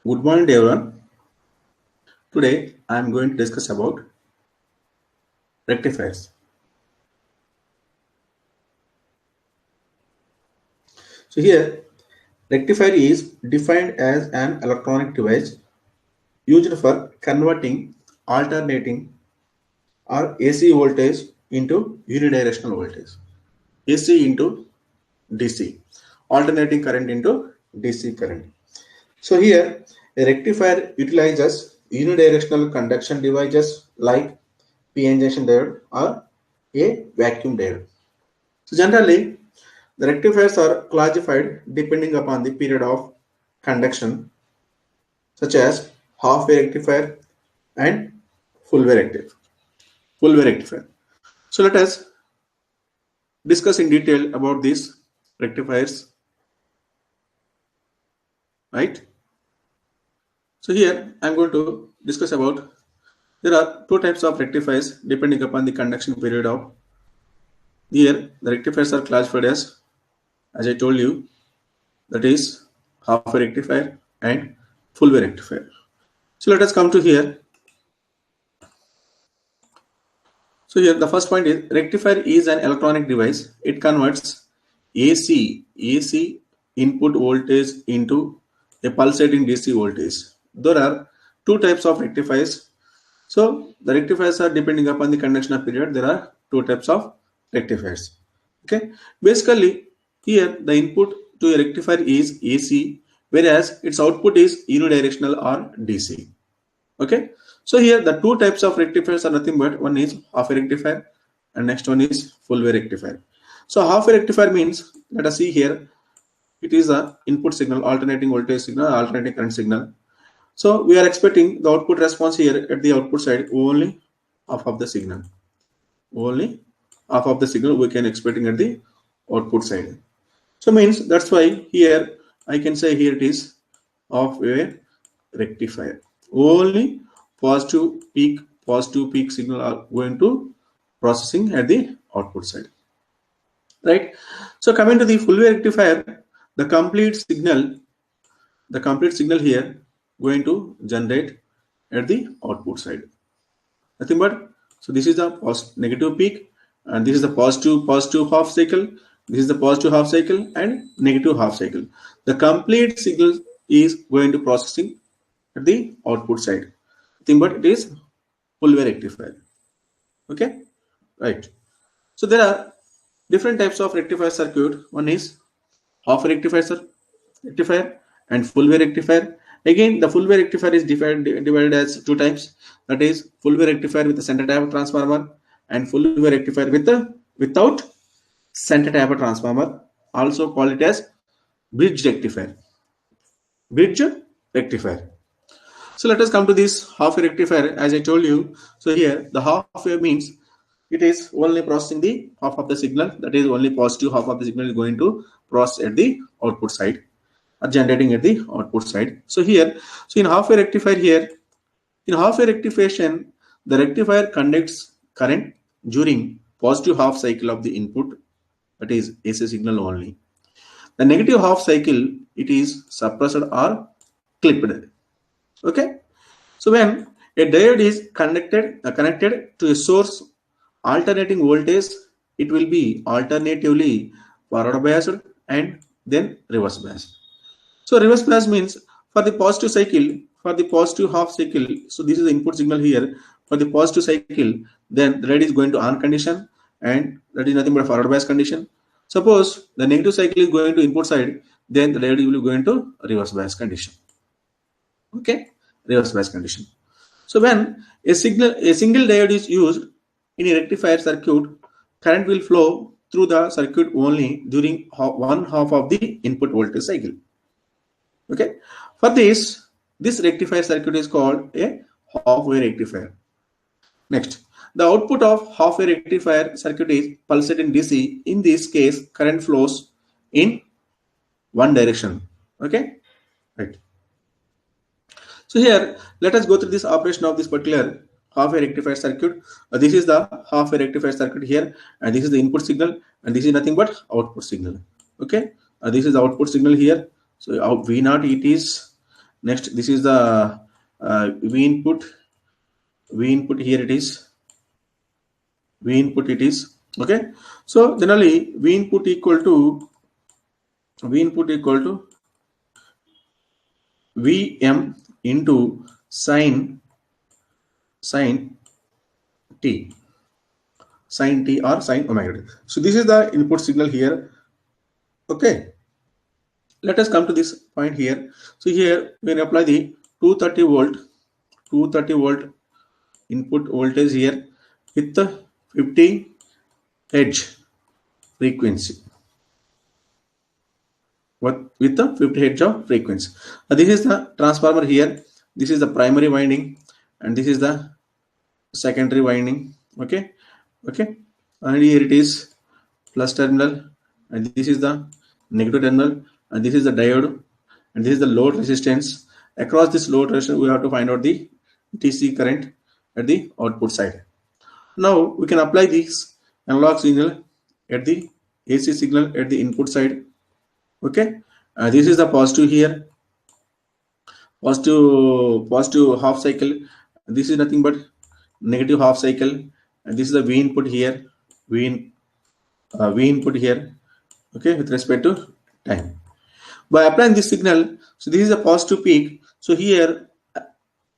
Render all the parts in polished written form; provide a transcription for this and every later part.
Good morning everyone. Today I am going to discuss about rectifiers. So here rectifier is defined as an electronic device used for converting, alternating or AC voltage into unidirectional voltage. AC into DC. Alternating current into DC current. So here a rectifier utilizes unidirectional conduction devices like PN junction diode or a vacuum diode. So generally, the rectifiers are classified depending upon the period of conduction, such as half-wave rectifier and full-wave rectifier. So let us discuss in detail about these rectifiers, right? So here I am going to discuss about there are two types of rectifiers depending upon the conduction period of. Here the rectifiers are classified as I told you, that is half-wave rectifier and full-wave rectifier. So let us come to here. So here the first point is rectifier is an electronic device. It converts AC input voltage into a pulsating DC voltage. There are two types of rectifiers. So the rectifiers are depending upon the conduction of period. There are two types of rectifiers. Okay. Basically here the input to a rectifier is AC, whereas its output is unidirectional or DC. Okay. So here the two types of rectifiers are nothing but one is half-wave rectifier and next one is full-wave rectifier. So half-wave rectifier means, let us see here, it is a input signal, alternating voltage signal, alternating current signal. So we are expecting the output response here at the output side only half of the signal. Only half of the signal we can expecting at the output side. So means that's why here I can say here it is half-wave rectifier. Only positive peak signal are going to processing at the output side, right? So coming to the full wave rectifier, the complete signal here going to generate at the output side, nothing but, so this is the negative peak and this is the positive half cycle, this is the positive half cycle and negative half cycle. The complete signal is going to processing at the output side, nothing but it is full wave rectifier. Okay, right? So there are different types of rectifier circuit. One is half rectifier and full wave rectifier. Again, the full wave rectifier is divided as two types, that is full wave rectifier with a center diode transformer and full wave rectifier without center diode transformer, also call it as bridge rectifier. So let us come to this half wave rectifier. As I told you, so here the half wave means it is only processing the half of the signal, that is only positive half of the signal is going to process at the output side or generating at the output side. So here, so in half wave rectifier here, in half wave rectification, the rectifier conducts current during positive half cycle of the input, that is AC signal only. The negative half cycle, it is suppressed or clipped. Okay. So when a diode is connected to a source alternating voltage, it will be alternatively forward biased and then reverse biased. So reverse bias means for the positive cycle, for the positive half cycle, so this is the input signal here. For the positive cycle, then the diode is going to on condition and that is nothing but a forward bias condition. Suppose the negative cycle is going to input side, then the diode will be going to reverse bias condition. Okay, reverse bias condition. So when a single diode is used in a rectifier circuit, current will flow through the circuit only during one half of the input voltage cycle. Okay, for this rectifier circuit is called a half-wave rectifier. Next, the output of half-wave rectifier circuit is pulsating DC. In this case, current flows in one direction. Okay, right. So here, let us go through this operation of this particular half-wave rectifier circuit. This is the half-wave rectifier circuit here, and this is the input signal, and this is nothing but output signal. Okay, this is the output signal here. So V0 it is, Next, this is the V input. V input here it is. V input it is. Okay. So generally V input equal to Vm into sine t, sine t or sine omega t. So this is the input signal here. Okay. Let us come to this point here. So here when you apply the 230 volt input voltage here with the 50 Hz frequency. With the 50 Hz of frequency. This is the transformer here. This is the primary winding, and this is the secondary winding. Okay. And here it is plus terminal, and this is the negative terminal, and this is the diode, and this is the load resistance. Across this load resistance, we have to find out the DC current at the output side. Now we can apply this analog signal at the AC signal at the input side. Okay, this is the positive here, positive half cycle. This is nothing but negative half cycle, and this is the V input here, V input here. Okay, with respect to time. By applying this signal, so this is a positive peak. So here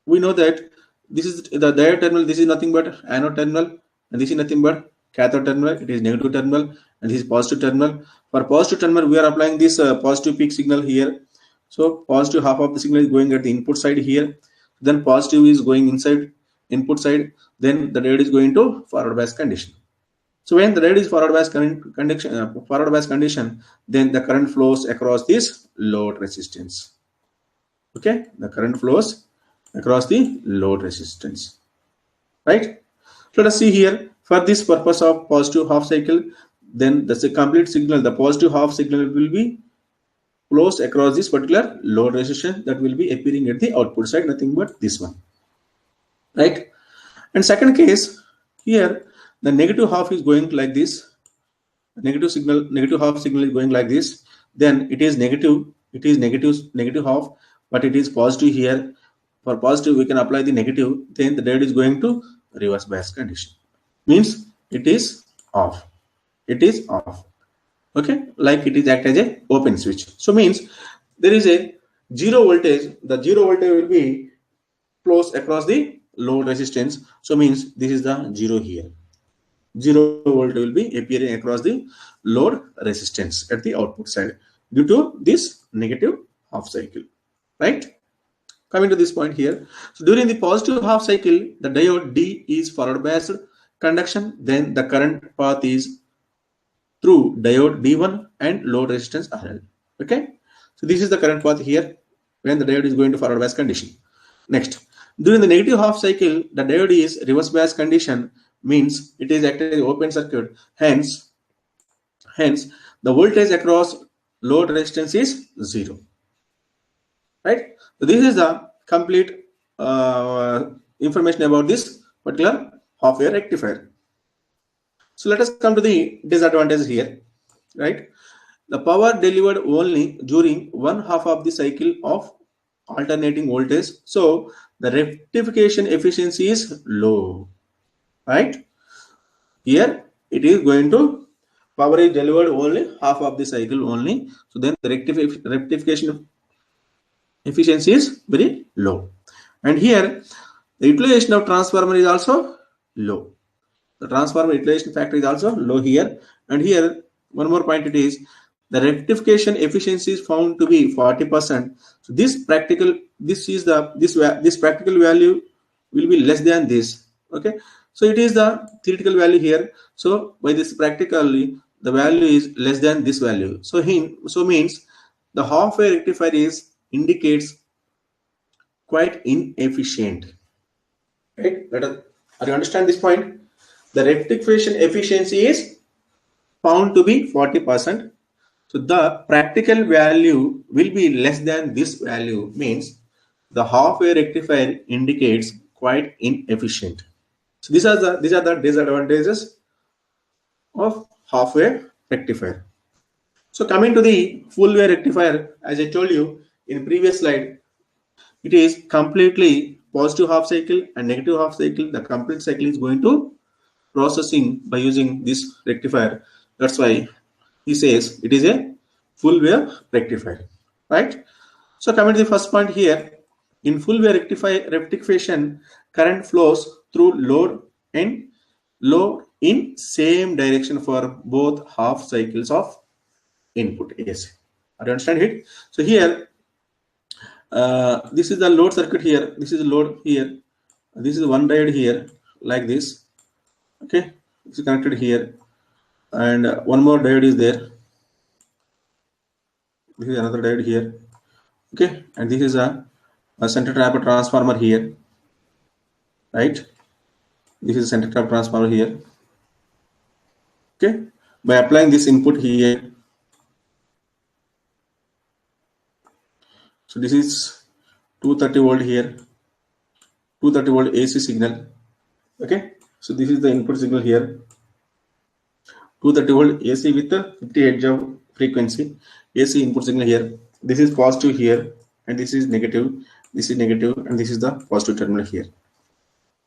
we know that this is the diode terminal. This is nothing but anode terminal, and this is nothing but cathode terminal. It is negative terminal, and this is positive terminal. For positive terminal, we are applying this positive peak signal here. So positive half of the signal is going at the input side here. Then positive is going inside input side. Then the diode is going to forward bias condition. So when the diode is forward bias condition, then the current flows across this load resistance. Okay, the current flows across the load resistance. Right. So let us see here. For this purpose of positive half cycle, then that's a complete signal. The positive half signal will be flows across this particular load resistance that will be appearing at the output side, nothing but this one. Right. And second case here, the negative half is going like this. Negative half signal is going like this. Then it is negative half, but it is positive here. For positive, we can apply the negative. Then the diode is going to reverse bias condition. Means it is off. Okay, like it is act as a open switch. So means there is a zero voltage. The zero voltage will be flows across the load resistance. So means this is the zero here. 0 volt will be appearing across the load resistance at the output side due to this negative half cycle. Right. Coming to this point here. So during the positive half cycle, the diode D is forward biased conduction. Then the current path is through diode D1 and load resistance RL. Okay. So this is the current path here when the diode is going to forward bias condition. Next, during the negative half cycle, the diode is reverse bias condition, means it is acting as open circuit. Hence the voltage across load resistance is 0. Right. So this is the complete information about this particular half-wave rectifier. So let us come to the disadvantages here. Right. The power delivered only during one half of the cycle of alternating voltage. So the rectification efficiency is low. Right. Here it is going to power is delivered only half of the cycle only. So then the rectification efficiency is very low. And here the utilization of transformer is also low. The transformer utilization factor is also low here. And here one more point, it is the rectification efficiency is found to be 40%. So this practical value will be less than this. Okay. So it is the theoretical value here. So by this practically the value is less than this value. So means the half-wave rectifier indicates quite inefficient. Right? Are you understand this point? The rectification efficiency is found to be 40%. So the practical value will be less than this value, means the half-wave rectifier indicates quite inefficient. So these are the disadvantages of half-wave rectifier. So coming to the full-wave rectifier, as I told you in previous slide, it is completely positive half cycle and negative half cycle. The complete cycle is going to processing by using this rectifier. That's why he says it is a full wave rectifier, right? So coming to the first point here, in full wave rectification, current flows through load in same direction for both half cycles of input AC. I understand it. So here, this is the load circuit here. This is the load here. This is one diode here, like this. Okay, it's connected here, and one more diode is there. This is another diode here. Okay, and this is a center trap transformer here, right? This is a center trap transformer here. Okay, by applying this input here, so this is 230 volt here, 230 volt AC signal. Okay, so this is the input signal here, 230 volt AC with the 50 hertz of frequency AC input signal here. This is positive here, and this is negative. This is negative, and this is the positive terminal here.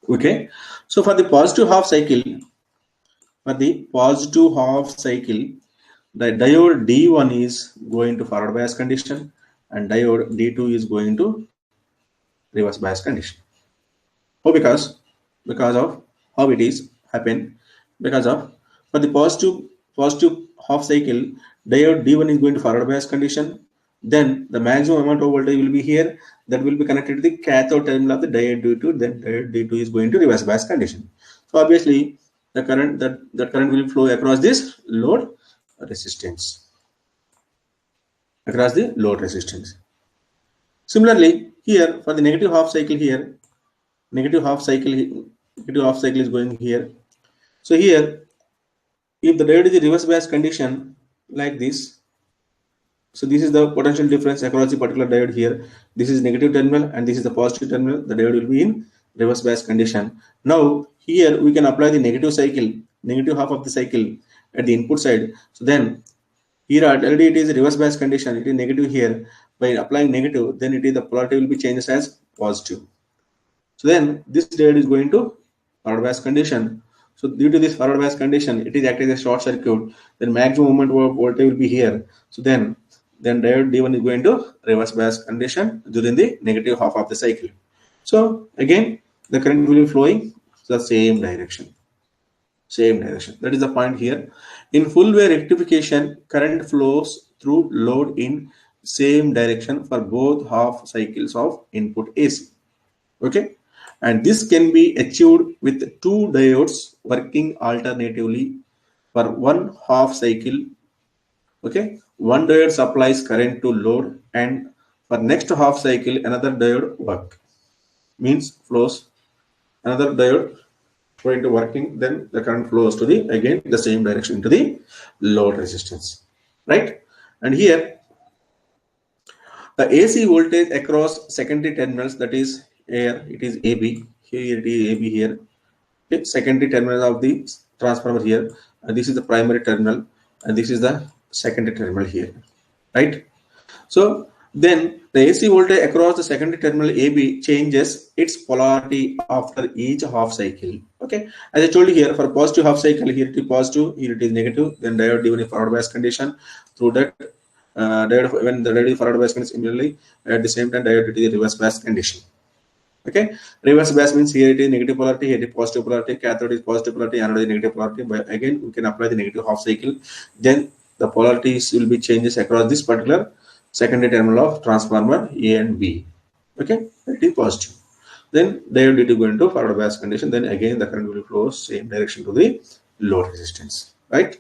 Okay, so for the positive half cycle, the diode D1 is going to forward bias condition, and diode D2 is going to reverse bias condition. Oh, because of how it is happen, because of for the positive half cycle, diode D1 is going to forward bias condition. Then the maximum amount of voltage will be here, that will be connected to the cathode terminal of the diode D2. Then diode D2 is going to reverse bias condition. So obviously the current that current will flow across this load resistance, across the load resistance. Similarly, here for the negative half cycle here, negative half cycle is going here. So here, if the diode is a reverse bias condition like this, so this is the potential difference across the particular diode here. This is negative terminal and this is the positive terminal. The diode will be in reverse bias condition. Now here we can apply the negative half of the cycle at the input side. So then here already it is a reverse bias condition. It is negative here. By applying negative, then the polarity will be changed as positive. So then this diode is going to forward bias condition. So due to this forward bias condition, it is acting as a short circuit. Then maximum moment of voltage will be here. So then diode D1 is going to reverse bias condition during the negative half of the cycle. So again, the current will be flowing the same direction. That is the point here. In full wave rectification, current flows through load in same direction for both half cycles of input AC. Okay, and this can be achieved with two diodes working alternatively for one half cycle. Okay, one diode supplies current to load, and for next half cycle another diode flows, another diode going to working, then the current flows to the same direction to the load resistance, right? And here the AC voltage across secondary terminals, that is here it is AB, here it is AB here. Okay, secondary terminal of the transformer here, and this is the primary terminal, and this is the secondary terminal here, right? So then the AC voltage across the secondary terminal AB changes its polarity after each half cycle. Okay, as I told you here, for positive half cycle, here it is positive, here it is negative. Then diode given a forward bias condition. Through that diode, when the diode is forward bias condition, similarly at the same time diode it is a reverse bias condition. Okay, reverse bias means here it is negative polarity, here it is positive polarity, cathode is positive polarity, anode is negative polarity. But again, we can apply the negative half cycle. Then the polarities will be changes across this particular secondary terminal of transformer A and B. Okay, it is positive. Then diode D2 go into forward bias condition. Then again the current will flow same direction to the load resistance. Right.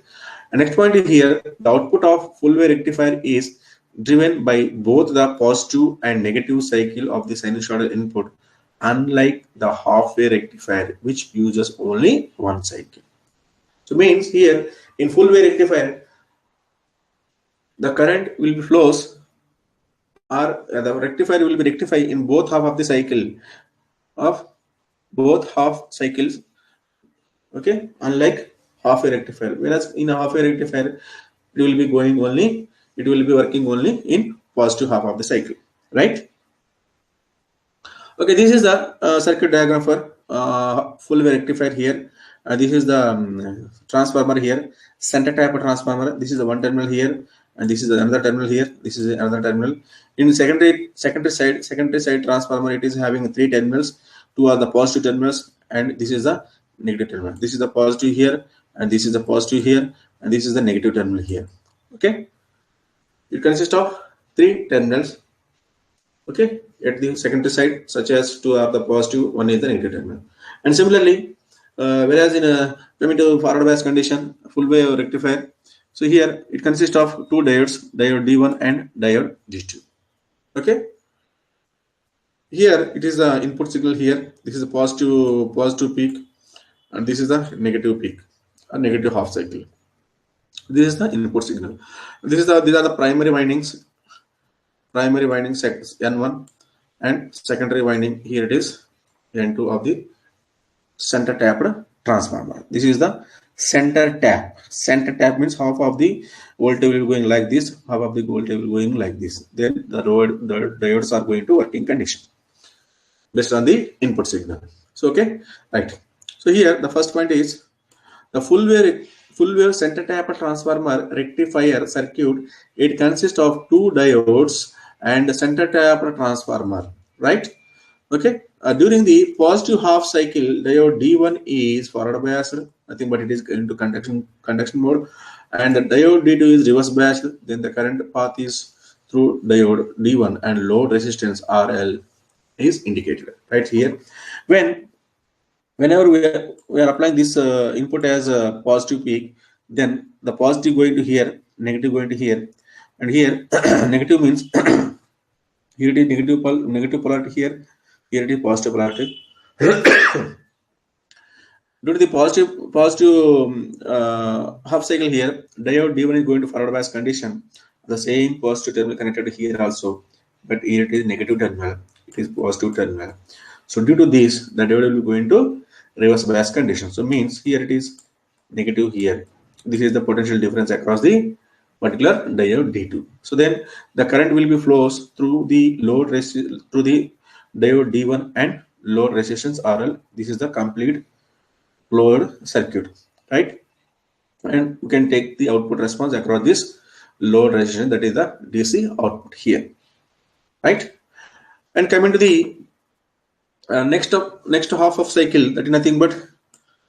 And next point is here, the output of full wave rectifier is driven by both the positive and negative cycle of the sinusoidal input, unlike the half wave rectifier, which uses only one cycle. So means here in full wave rectifier, the current will be flows, or the rectifier will be rectified in both half of the cycle of both half cycles. Okay, unlike half wave rectifier, whereas in a half wave rectifier it will be working only in positive half of the cycle, right? Okay, this is the circuit diagram for full wave rectifier here. This is the transformer here, center type of transformer. This is the one terminal here, and this is another terminal here. This is another terminal. In secondary side transformer, it is having three terminals. Two are the positive terminals, and this is the negative terminal. This is the positive here, and this is the positive here, and this is the negative terminal here. Okay, it consists of three terminals. Okay, at the secondary side, such as two are the positive, one is the negative terminal. And similarly, whereas in a coming to forward bias condition, full wave rectifier, so here it consists of two diodes, diode D1 and diode D2. Okay, here it is the input signal here. This is a positive peak, and this is the negative peak, a negative half cycle. This is the input signal. These are the primary windings N1, and secondary winding here it is N2 of the center tapped transformer. This is the center tap. Center tap means half of the voltage will going like this, half of the voltage will going like this. Then the diodes are going to working condition based on the input signal. So okay, right. So here the first point is the full wave center tap transformer rectifier circuit. It consists of two diodes and center tap transformer, right? Okay. During the positive half cycle, diode D1 is forward biased, nothing but it is into conduction mode, and the diode D2 is reverse biased. Then the current path is through diode D1 and load resistance RL is indicated right here. Whenever we are applying this input as a positive peak, then the positive going to here, negative going to here, and here negative means here it is negative polarity here it is positive polarity. Due to the positive half cycle here, diode D1 is going to forward bias condition. The same positive terminal connected here also, but here it is negative terminal. It is positive terminal. So due to this, the diode will be going to reverse bias condition. So means here it is negative here. This is the potential difference across the particular diode D2. So then the current will be flows through the through the diode D1 and load resistance RL. This is the complete load circuit, right? And you can take the output response across this load resistance, that is the DC output here, right? And coming to the next half of cycle, that is nothing but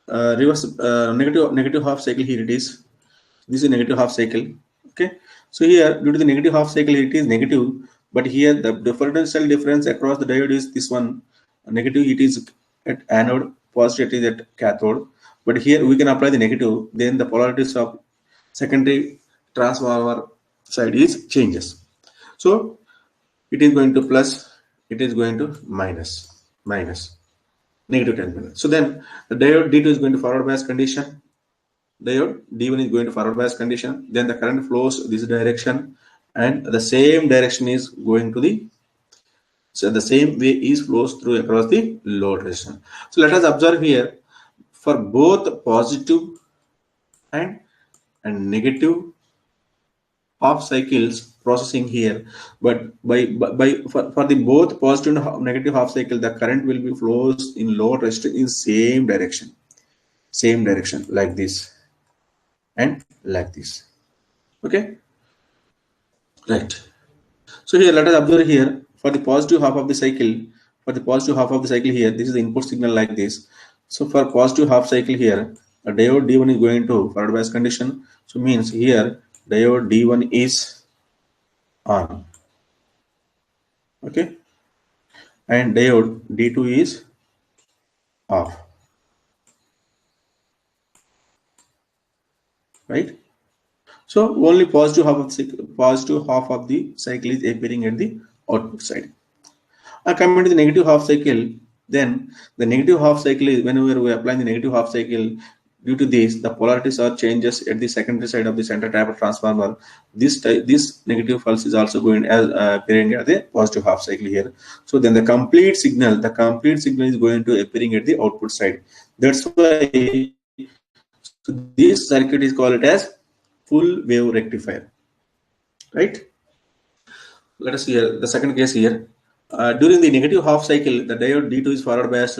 reverse negative half cycle. Here it is. This is negative half cycle. Okay, so here due to the negative half cycle it is negative, but here the differential difference across the diode is this one. Negative it is at anode, positive it is at cathode, but here we can apply the negative, then the polarities of secondary transformer side is changes. So it is going to plus, it is going to minus negative terminal. So then the diode D2 is going to forward bias condition, diode D1 is going to forward bias condition, then the current flows this direction, and the same direction is going to the, so the same way is flows through across the load resistance. So let us observe here for both positive and negative half cycles processing here, but for the both positive and negative half cycle, the current will be flows in load resistance in same direction like this and like this. Okay, right. So here let us observe here for the positive half of the cycle. For the positive half of the cycle here, this is the input signal like this. So for positive half cycle here, a diode D1 is going to forward bias condition. So means here diode D1 is on. Okay, and diode D2 is off. Right. So only positive half of the cycle is appearing at the output side. Coming to the negative half cycle, then the negative half cycle is whenever we apply the negative half cycle, due to this the polarities are changes at the secondary side of the center type transformer. This negative pulse is also going as appearing at the positive half cycle here. So then the complete signal is going to appearing at the output side. That's why so this circuit is called as full wave rectifier, right? Let us see here the second case here. During the negative half cycle, the diode D2 is forward biased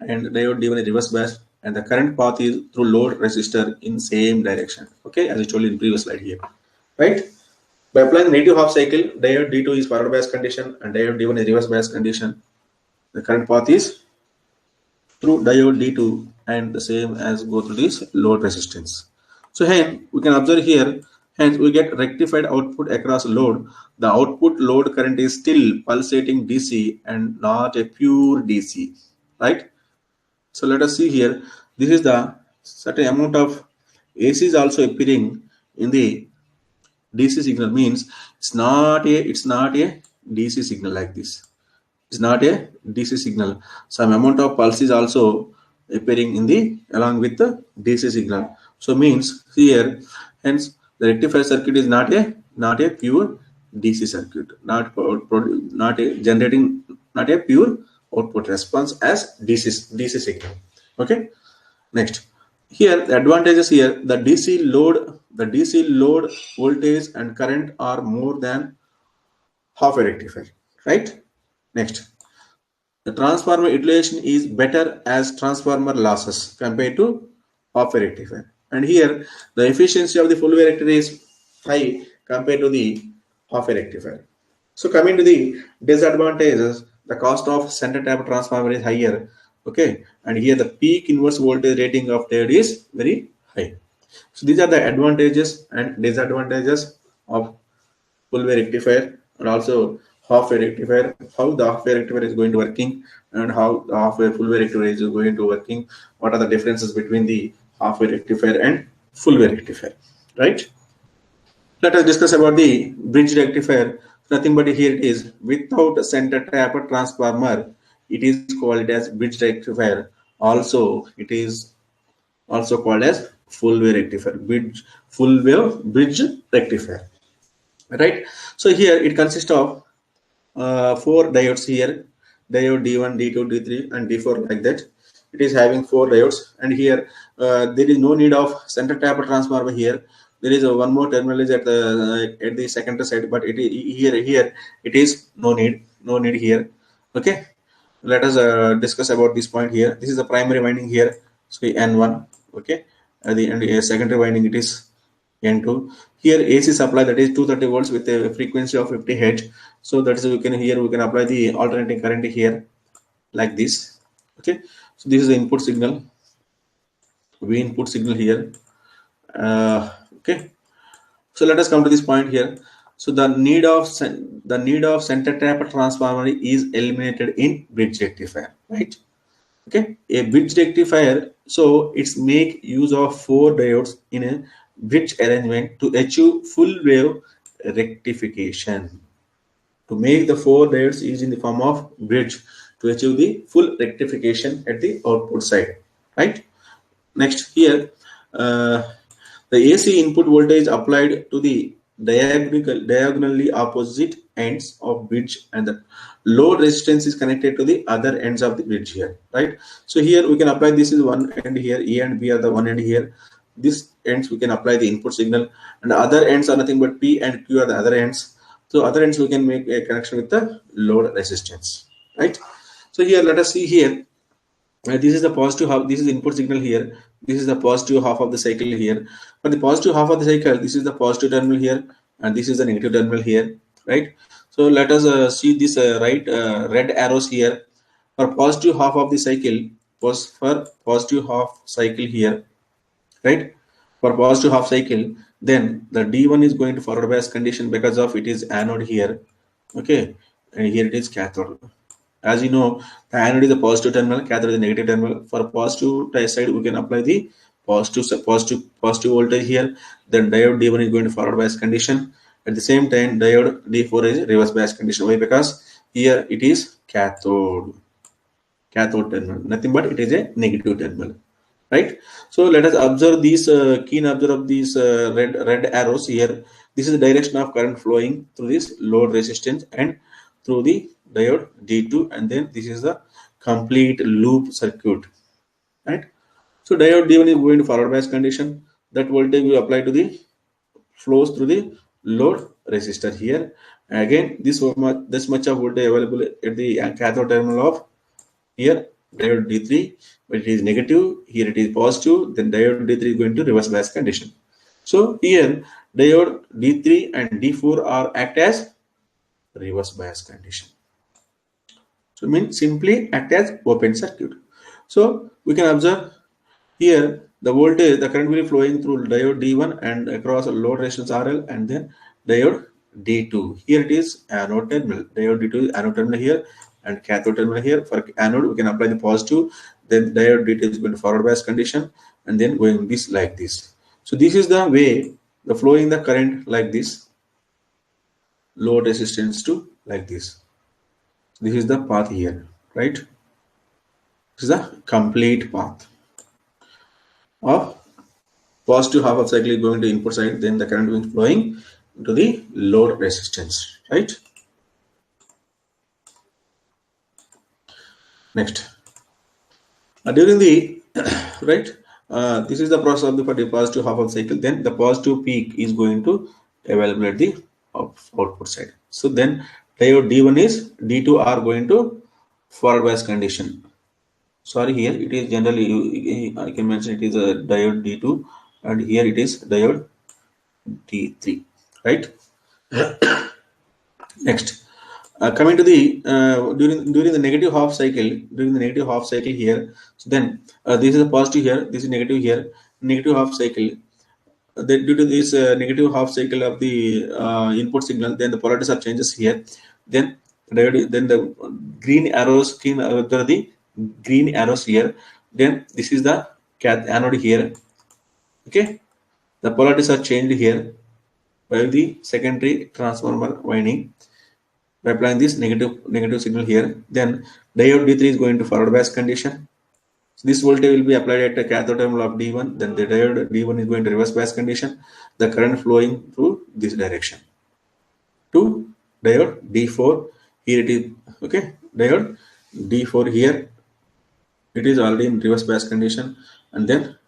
and diode D1 is reverse biased, and the current path is through load resistor in same direction. Okay, as I told you in previous slide here, right? By applying the negative half cycle, diode D2 is forward bias condition and diode D1 is reverse bias condition. The current path is through diode D2 and the same as go through this load resistance. So hence we can observe here, hence we get rectified output across load. The output load current is still pulsating DC and not a pure DC, right? So let us see here. This is the certain amount of AC is also appearing in the DC signal, means it's not a DC signal like this. It's not a DC signal. Some amount of pulse is also appearing in the along with the DC signal. So means here, hence the rectifier circuit is not a pure DC circuit, not a generating, not a pure output response as DC signal. Okay. Next, here the advantages here, the DC load voltage and current are more than half a rectifier, right? Next, the transformer utilization is better as transformer losses compared to half a rectifier. And here the efficiency of the full wave rectifier is high compared to the half a rectifier. So coming to the disadvantages, the cost of center tap transformer is higher. Okay, and here the peak inverse voltage rating of diode is very high. So these are the advantages and disadvantages of full wave rectifier and also half wave rectifier, how the half wave rectifier is going to working and how the half wave full wave rectifier is going to working, what are the differences between the half wave rectifier and full wave rectifier, right? Let us discuss about the bridge rectifier. Nothing but here it is, without a center tap transformer, it is called as bridge rectifier. Also, it is also called as full wave rectifier, full wave bridge rectifier, right? So here it consists of four diodes here, diode D1, D2, D3 and D4, like that. It is having four diodes, and here there is no need of center tap transformer here. There is one more terminal is at the secondary side, but it is here it is no need here. Okay, let us discuss about this point here. This is the primary winding here, so N1. Okay, at the end secondary winding it is N2. Here AC supply, that is 230 volts with a frequency of 50 Hz. So that is we can apply the alternating current here like this. Okay, so this is the input signal, V input signal here. Okay, so let us come to this point here. So the need of center tap transformer is eliminated in bridge rectifier, right? Okay, a bridge rectifier, so it's make use of four diodes in a bridge arrangement to achieve full wave rectification. To make the four diodes is in the form of bridge to achieve the full rectification at the output side, right? Next, here the AC input voltage applied to the diagonally opposite ends of bridge, and the load resistance is connected to the other ends of the bridge here, right? So here we can apply, this is one end here, A and B are the one end here. This ends we can apply the input signal, and the other ends are nothing but P and Q are the other ends. So other ends we can make a connection with the load resistance, right? So here let us see here. This is the positive half, this is input signal here, this is the positive half of the cycle here. For the positive half of the cycle, this is the positive terminal here and this is the negative terminal here, right? So let us see this red arrows here. For positive half of the cycle, was for positive half cycle here, right? For positive half cycle, then the D1 is going to forward bias condition because of it is anode here, okay, and here it is cathode. As you know, the anode is the positive terminal, cathode is the negative terminal. For positive side, we can apply the positive voltage here. Then diode D1 is going to forward bias condition. At the same time, diode D4 is reverse bias condition. Why? Because here it is cathode terminal. Nothing but it is a negative terminal, right? So let us observe these keen observe these red arrows here. This is the direction of current flowing through this load resistance and through the diode D2, and then this is the complete loop circuit, right? So diode D1 is going to forward bias condition. That voltage will apply to the flows through the load resistor here, Again, this much of voltage available at the cathode terminal of here diode D3, but it is negative. Here it is positive. Then diode D3 is going to reverse bias condition. So here diode D3 and D4 are act as reverse bias condition. So means simply act as open circuit. So we can observe here the voltage, the current will be flowing through diode D1 and across a load resistance RL, and then diode D2. Here it is anode terminal. Diode D2 is anode terminal here and cathode terminal here. For anode, we can apply the positive. Then diode D2 is going to forward bias condition, and then going this like this. So this is the way the flowing the current like this, load resistance to like this. This is the path here, right? This is the complete path of positive half of cycle is going to input side, then the current is flowing into the load resistance, right? Next, during the right, this is the process of the positive half of cycle. Then the positive peak is going to available at the output side. So then diode D1 is D2 are going to forward bias condition. Sorry, here it is generally, I can mention it is a diode D2, and here it is diode D3, right? Next, coming to the during the negative half cycle here. So then this is a positive here, this is negative here. Negative half cycle. Then due to this negative half cycle of the input signal, then the polarities are changes here. Then the green arrows the green arrows here. Then this is the anode here. Okay, the polarities are changed here by the secondary transformer winding. By applying this negative signal here, then diode D3 is going to forward bias condition. So this voltage will be applied at the cathode terminal of D1. Then the diode D1 is going to reverse bias condition. The current flowing through this direction to diode D4. Here it is, okay, diode D4 here. It is already in reverse bias condition, and then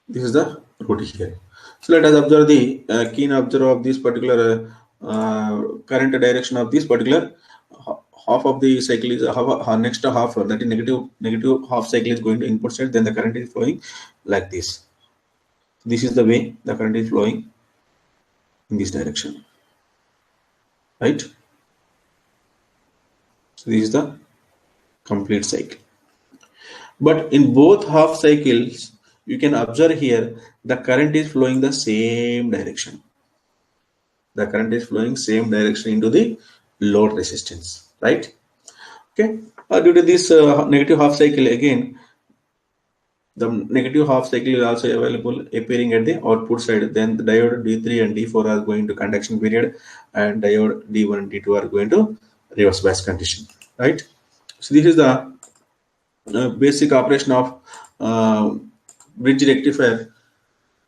this is the root here. So let us observe the keen observer of this particular current direction of this particular half of the cycle is next half, that is negative half cycle is going to input side. Then the current is flowing like this. This is the way the current is flowing in this direction, right? So this is the complete cycle. But in both half cycles, you can observe here the current is flowing the same direction. The current is flowing same direction into the load resistance, right? Okay. Due to this negative half cycle, again, the negative half cycle is also available appearing at the output side. Then the diode D3 and D4 are going to conduction period, and diode D1 and D2 are going to reverse bias condition, right? So this is the basic operation of bridge rectifier.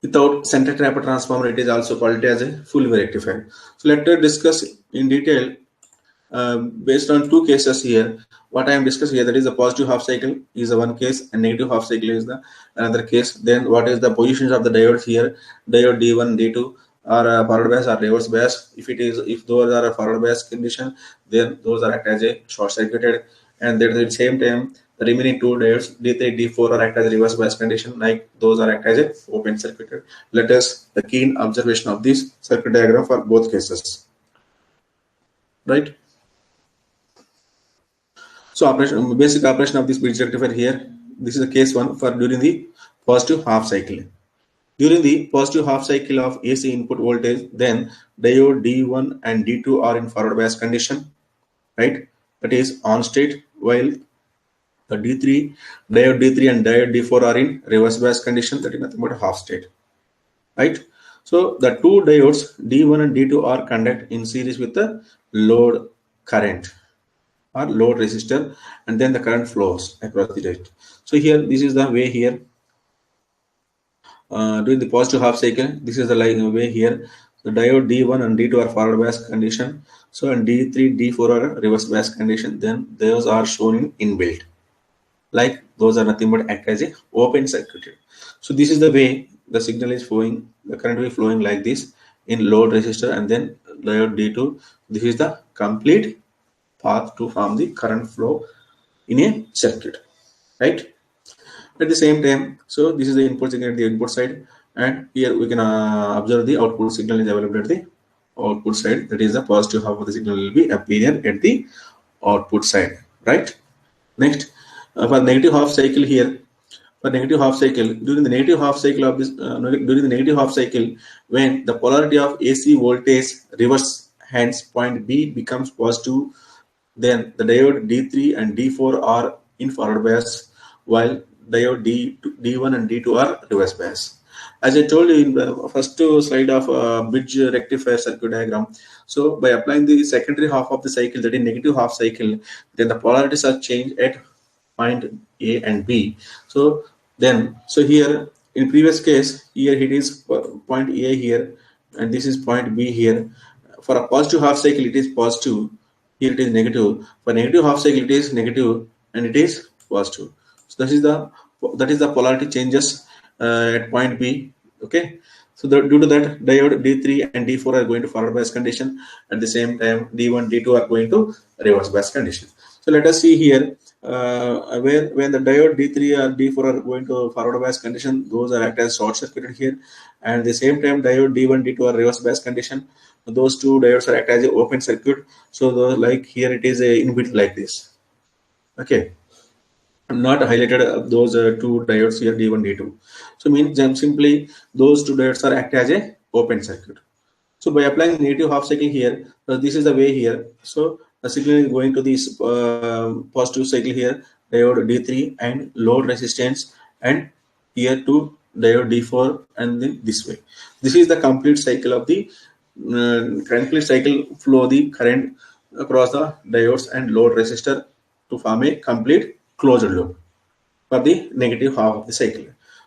Without center trap transformer, it is also called as a full wave rectifier. So let us discuss in detail based on two cases here. What I am discussing here, that is the positive half cycle is the one case, and negative half cycle is the another case. Then what is the positions of the diodes here? Diode D1, D2 are forward bias or reverse bias. If those are a forward bias condition, then those are act as a short circuited, and at the same time the remaining two diodes D3, D4 are act as a reverse bias condition, like those are act as a open circuited. Let us the keen observation of this circuit diagram for both cases, right? So basic operation of this bridge rectifier here. This is the case one for during the positive half cycle. During the positive half cycle of AC input voltage, then diode D1 and D2 are in forward bias condition, right? That is on state, while the diode D3 and diode D4 are in reverse bias condition, that is nothing but half state, right? So the two diodes D1 and D2 are conduct in series with the load current or load resistor, and then the current flows across the diode. So here this is the way here. During the positive half cycle, this is the way here. The diode D1 and D2 are forward bias condition. So and D3, D4 are reverse bias condition. Then those are shown in inbuilt. Like those are nothing but act as a open circuit. So this is the way the signal is flowing. The current will be flowing like this in load resistor, and then diode D2. This is the complete path to form the current flow in a circuit, right? At the same time, so this is the input signal at the input side, and here we can observe the output signal is available at the output side. That is the positive half of the signal will be appear at the output side, right? Next, for negative half cycle here, for negative half cycle, during the negative half cycle of this during the negative half cycle, when the polarity of AC voltage reverse, hence point B becomes positive, then the diode D3 and D4 are in forward bias, while diode D1 and D2 are reverse bias. As I told you in the first slide of bridge rectifier circuit diagram, so by applying the secondary half of the cycle, that is negative half cycle, then the polarities are changed at point A and B. So then, so here in previous case, here it is point A here, and this is point B here. For a positive half cycle, it is positive. Here it is negative. For negative half cycle, it is negative and it is positive. So that is the polarity changes at point B. Okay. So due to that, diode D3 and D4 are going to forward bias condition. At the same time, D1, D2 are going to reverse bias condition. So let us see here when the diode D3 or D4 are going to forward bias condition, those are act as short circuited here, and at the same time diode D1, D2 are reverse bias condition. Those two diodes are act as an open circuit. So like here it is a inbuilt like this. Okay. I'm not highlighted those two diodes here, D1, D2. So means simply those two diodes are act as a open circuit. So by applying negative half cycle here, this is the way here. So the signal is going to this positive cycle here, diode D3 and load resistance, and here to diode D4, and then this way. This is the complete cycle of the complete cycle flow the current across the diodes and load resistor to form a complete closed loop for the negative half of the cycle.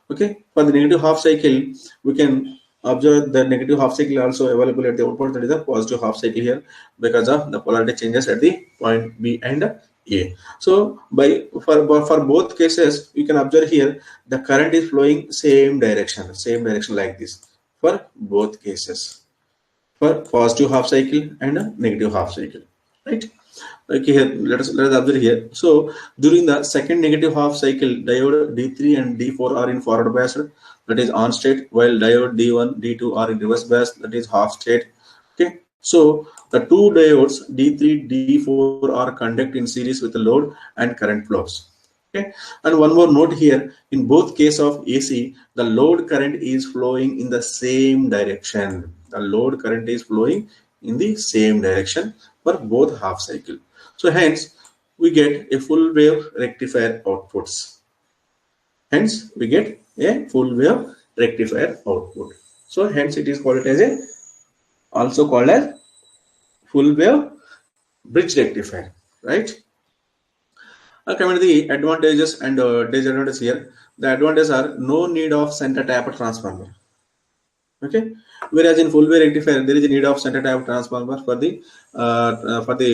Okay, for the negative half cycle, we can observe the negative half cycle also available at the output, that is the positive half cycle here, because of the polarity changes at the point B and A. So for both cases, you can observe here the current is flowing same direction like this for both cases, for positive half cycle and a negative half cycle, right? Okay, here let us observe here. So during the second negative half cycle, diode D3 and D4 are in forward bias, that is on state, while diode D1, D2 are in reverse bias, that is half state. Okay, so the two diodes D3, D4 are conduct in series with the load and current flows. Okay, and one more note here, in both case of AC, the load current is flowing in the same direction. The load current is flowing in the same direction for both half cycle. So hence we get a full wave rectifier outputs. Hence we get a full wave rectifier output. So hence it is called as also called as full wave bridge rectifier, right? Coming to the advantages and disadvantages here. The advantages are no need of center tap transformer. Okay, whereas in full wave rectifier there is a need of center tap transformer for the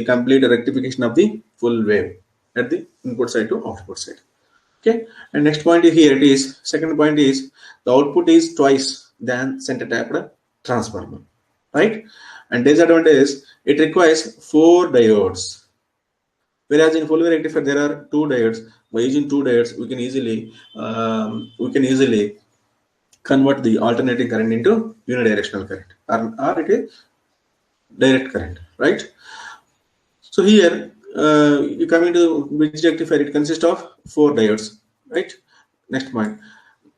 complete rectification of the full wave at the input side to output side. Okay, and next point is here, it is second point is the output is twice than center tap transformer, right? And disadvantage is it requires 4 diodes, whereas in full wave rectifier there are 2 diodes. By using 2 diodes we can easily convert the alternating current into unidirectional current, or it is direct current, right? So here you come into bridge rectifier, it consists of 4 diodes, right? Next point,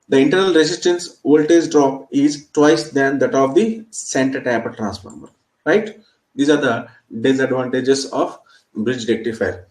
the internal resistance voltage drop is twice than that of the center tap transformer, right? These are the disadvantages of bridge rectifier.